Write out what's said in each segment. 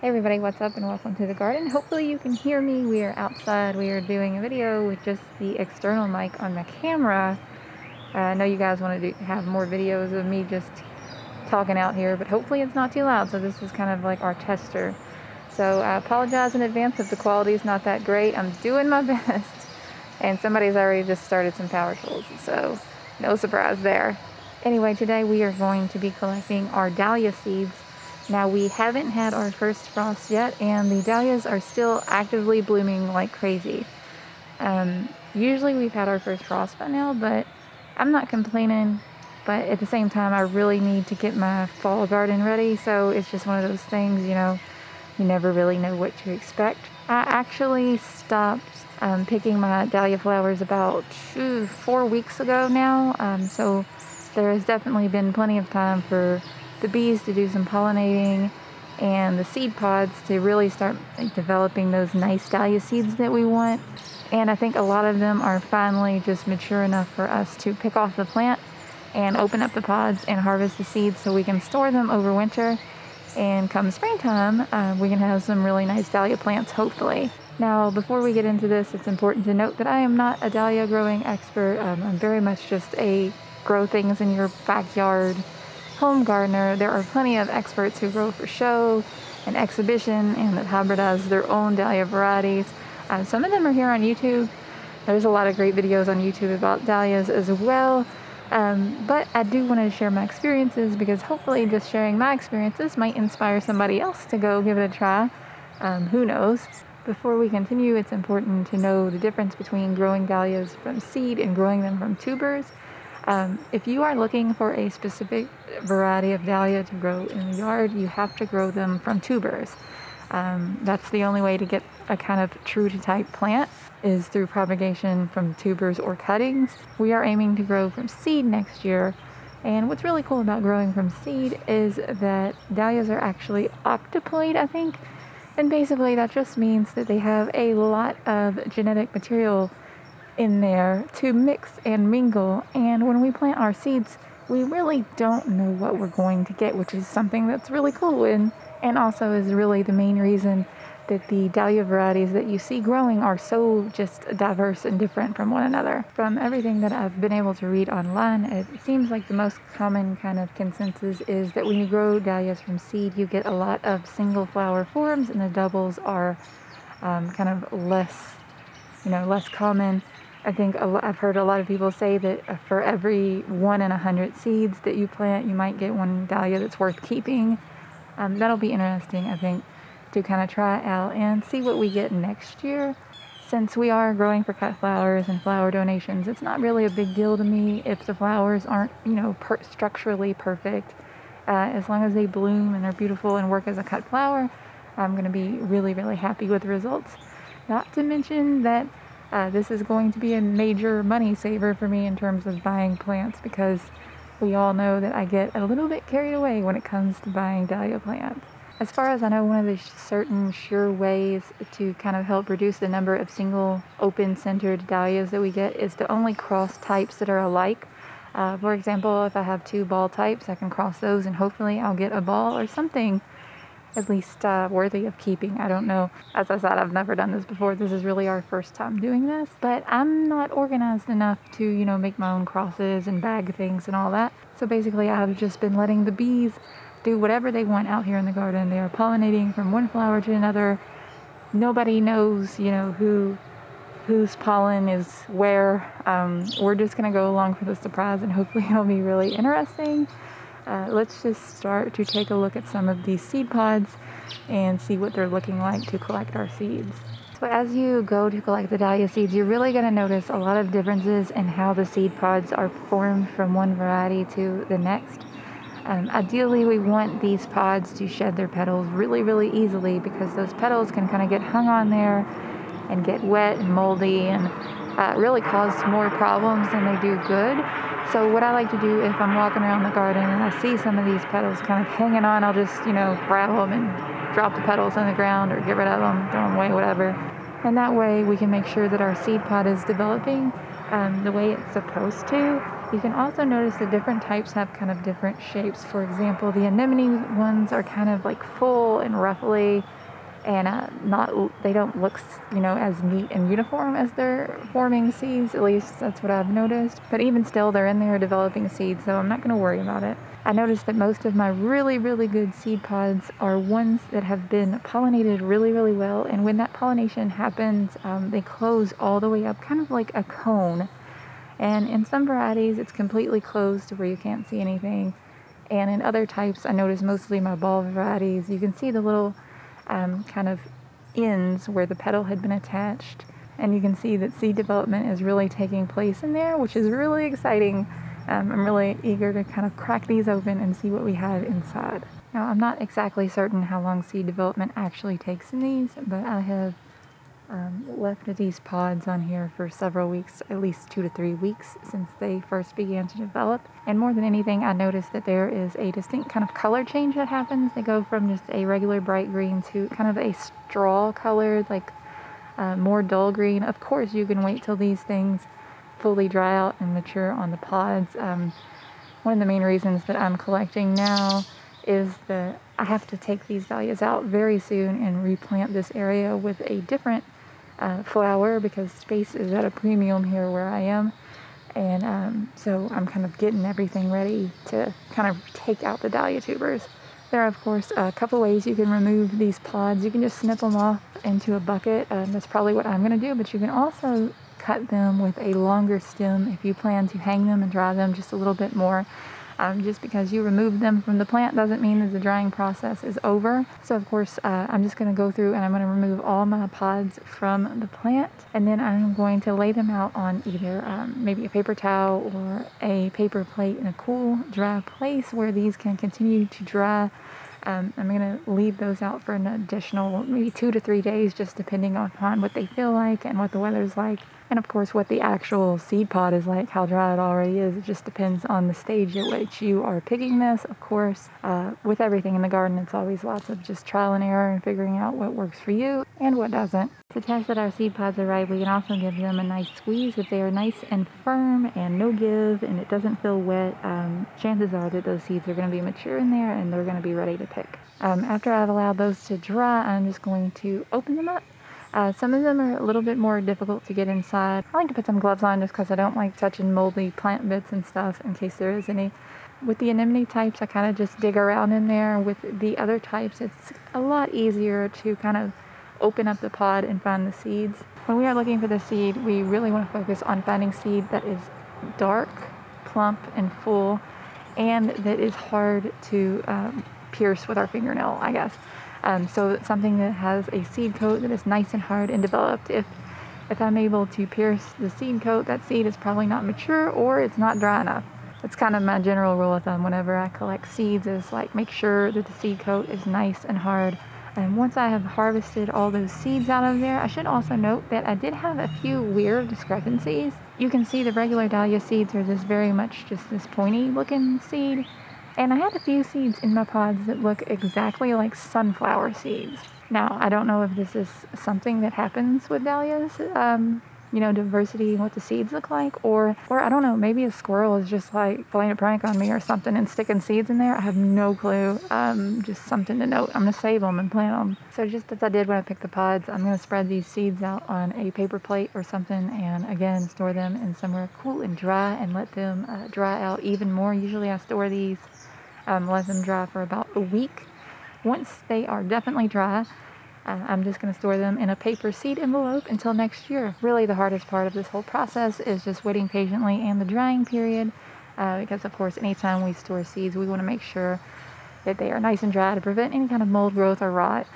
Hey everybody, what's up and welcome to the garden. Hopefully you can hear me. We are outside. We are doing a video with just the external mic on my camera. I know you guys want to have more videos of me just talking out here, but hopefully it's not too loud. So this is kind of like our tester. So I apologize in advance if the quality is not that great. I'm doing my best. And somebody's already just started some power tools, so no surprise there. Anyway, today we are going to be collecting our dahlia seeds. Now, we haven't had our first frost yet, and the dahlias are still actively blooming like crazy. Usually we've had our first frost by now, but I'm not complaining. But at the same time, I really need to get my fall garden ready, so it's just one of those things, you never really know what to expect. I actually stopped picking my dahlia flowers about 4 weeks ago now, so there has definitely been plenty of time for the bees to do some pollinating and the seed pods to really start developing those nice dahlia seeds that we want. And I think a lot of them are finally just mature enough for us to pick off the plant and open up the pods and harvest the seeds so we can store them over winter. And come springtime, we can have some really nice dahlia plants, hopefully. Now, before we get into this, it's important to note that I am not a dahlia growing expert. I'm very much just a grow things in your backyard home gardener. There are plenty of experts who grow for show and exhibition and that hybridize their own dahlia varieties. Some of them are here on YouTube. There's a lot of great videos on YouTube about dahlias as well. But I do want to share my experiences because hopefully just sharing my experiences might inspire somebody else to go give it a try. Who knows? Before we continue, it's important to know the difference between growing dahlias from seed and growing them from tubers. If you are looking for a specific variety of dahlia to grow in the yard, you have to grow them from tubers. That's the only way to get a kind of true to type plant is through propagation from tubers or cuttings. We are aiming to grow from seed next year. And what's really cool about growing from seed is that dahlias are actually octoploid, I think. And basically that just means that they have a lot of genetic material in there to mix and mingle, and when we plant our seeds we really don't know what we're going to get, which is something that's really cool and also is really the main reason that the dahlia varieties that you see growing are so just diverse and different from one another. From everything that I've been able to read online, it seems like the most common kind of consensus is that when you grow dahlias from seed you get a lot of single flower forms and the doubles are kind of less common. I think I've heard a lot of people say that for every 1 in 100 seeds that you plant, you might get one dahlia that's worth keeping. That'll be interesting, I think, to kind of try out and see what we get next year. Since we are growing for cut flowers and flower donations, it's not really a big deal to me if the flowers aren't, structurally perfect. As long as they bloom and they're beautiful and work as a cut flower, I'm going to be really, really happy with the results. Not to mention that this is going to be a major money saver for me in terms of buying plants because we all know that I get a little bit carried away when it comes to buying dahlia plants. As far as I know, one of the certain sure ways to kind of help reduce the number of single open-centered dahlias that we get is to only cross types that are alike. For example, if I have 2 ball types, I can cross those and hopefully I'll get a ball or something at least worthy of keeping. I don't know. As I said, I've never done this before. This is really our first time doing this, but I'm not organized enough to, make my own crosses and bag things and all that. So basically I've just been letting the bees do whatever they want out here in the garden. They are pollinating from one flower to another. Nobody knows, whose pollen is where. We're just going to go along for the surprise and hopefully it'll be really interesting. Let's just start to take a look at some of these seed pods and see what they're looking like to collect our seeds. So as you go to collect the dahlia seeds, you're really going to notice a lot of differences in how the seed pods are formed from one variety to the next. Ideally, we want these pods to shed their petals really, really easily because those petals can kind of get hung on there and get wet and moldy and really cause more problems than they do good. So what I like to do if I'm walking around the garden and I see some of these petals kind of hanging on, I'll just, grab them and drop the petals on the ground or get rid of them, throw them away, whatever. And that way we can make sure that our seed pod is developing the way it's supposed to. You can also notice the different types have kind of different shapes. For example, the anemone ones are kind of like full and ruffly, and they don't look, as neat and uniform as they're forming seeds. At least that's what I've noticed. But even still, they're in there developing seeds, so I'm not going to worry about it. I noticed that most of my really, really good seed pods are ones that have been pollinated really, really well. And when that pollination happens, they close all the way up, kind of like a cone. And in some varieties, it's completely closed to where you can't see anything. And in other types, I noticed mostly my ball varieties, you can see the little kind of ends where the petal had been attached. And you can see that seed development is really taking place in there, which is really exciting. I'm really eager to kind of crack these open and see what we have inside. Now, I'm not exactly certain how long seed development actually takes in these, but I have left these pods on here for several weeks, at least 2 to 3 weeks since they first began to develop. And more than anything, I noticed that there is a distinct kind of color change that happens. They go from just a regular bright green to kind of a straw colored, like more dull green. Of course, you can wait till these things fully dry out and mature on the pods. One of the main reasons that I'm collecting now is that I have to take these dahlias out very soon and replant this area with a different flower, because space is at a premium here where I am. And so I'm kind of getting everything ready to kind of take out the dahlia tubers. There are, of course, a couple ways you can remove these pods. You can just snip them off into a bucket. That's probably what I'm going to do, but you can also cut them with a longer stem if you plan to hang them and dry them just a little bit more. Just because you remove them from the plant doesn't mean that the drying process is over. So of course, I'm just going to go through and I'm going to remove all my pods from the plant, and then I'm going to lay them out on either maybe a paper towel or a paper plate in a cool, dry place where these can continue to dry. I'm going to leave those out for an additional maybe 2 to 3 days, just depending upon what they feel like and what the weather's like. And of course, what the actual seed pod is like, how dry it already is. It just depends on the stage at which you are picking this. Of course, with everything in the garden, it's always lots of just trial and error and figuring out what works for you and what doesn't. To test that our seed pods are right, we can also give them a nice squeeze. If they are nice and firm and no give and it doesn't feel wet, chances are that those seeds are going to be mature in there and they're going to be ready to pick. After I've allowed those to dry, I'm just going to open them up. Some of them are a little bit more difficult to get inside. I like to put some gloves on just because I don't like touching moldy plant bits and stuff in case there is any. With the anemone types, I kind of just dig around in there. With the other types, it's a lot easier to kind of open up the pod and find the seeds. When we are looking for the seed, we really want to focus on finding seed that is dark, plump, and full, and that is hard to pierce with our fingernail, I guess. So something that has a seed coat that is nice and hard and developed. If I'm able to pierce the seed coat, that seed is probably not mature or it's not dry enough. That's kind of my general rule of thumb whenever I collect seeds, is like make sure that the seed coat is nice and hard. And once I have harvested all those seeds out of there, I should also note that I did have a few weird discrepancies. You can see the regular dahlia seeds are just very much just this pointy looking seed. And I had a few seeds in my pods that look exactly like sunflower seeds. Now, I don't know if this is something that happens with dahlias, diversity in what the seeds look like, or I don't know, maybe a squirrel is just like playing a prank on me or something and sticking seeds in there. I have no clue. Just something to note. I'm going to save them and plant them. So just as I did when I picked the pods, I'm going to spread these seeds out on a paper plate or something, and again, store them in somewhere cool and dry and let them dry out even more. Usually I store these, let them dry for about a week. Once they are definitely dry, I'm just going to store them in a paper seed envelope until next year. Really, the hardest part of this whole process is just waiting patiently and the drying period, because of course, anytime we store seeds, we want to make sure that they are nice and dry to prevent any kind of mold growth or rot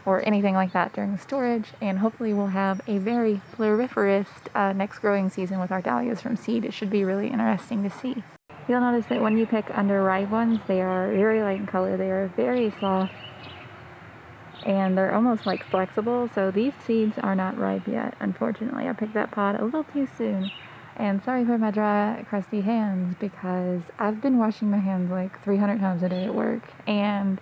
or anything like that during the storage. And hopefully we'll have a very floriferous next growing season with our dahlias from seed. It should be really interesting to see. You'll notice that when you pick underripe ones, they are very light in color. They are very soft, and they're almost like flexible. So these seeds are not ripe yet, unfortunately. I picked that pod a little too soon. And sorry for my dry, crusty hands, because I've been washing my hands like 300 times a day at work. And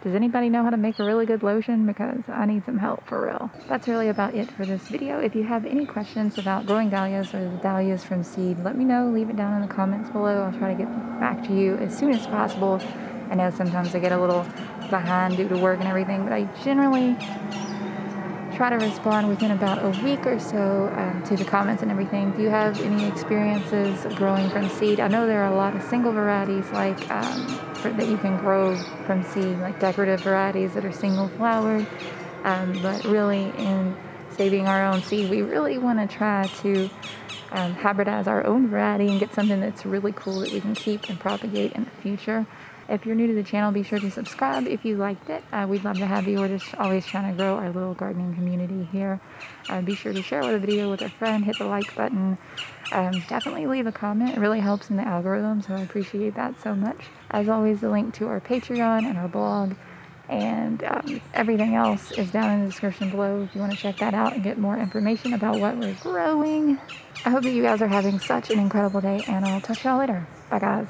Does anybody know how to make a really good lotion? Because I need some help for real. That's really about it for this video. If you have any questions about growing dahlias or the dahlias from seed, let me know. Leave it down in the comments below. I'll try to get back to you as soon as possible. I know sometimes I get a little behind due to work and everything, but I generally try to respond within about a week or so to the comments and everything. Do you have any experiences growing from seed? I know there are a lot of single varieties like that you can grow from seed, like decorative varieties that are single flowered, but really in saving our own seed, we really want to try to hybridize our own variety and get something that's really cool that we can keep and propagate in the future. If you're new to the channel, be sure to subscribe if you liked it. We'd love to have you. We're just always trying to grow our little gardening community here. Be sure to share the video with a friend, hit the like button. Definitely leave a comment. It really helps in the algorithm, so I appreciate that so much. As always, the link to our Patreon and our blog and everything else is down in the description below if you want to check that out and get more information about what we're growing. I hope that you guys are having such an incredible day, and I'll talk to y'all later. Bye, guys.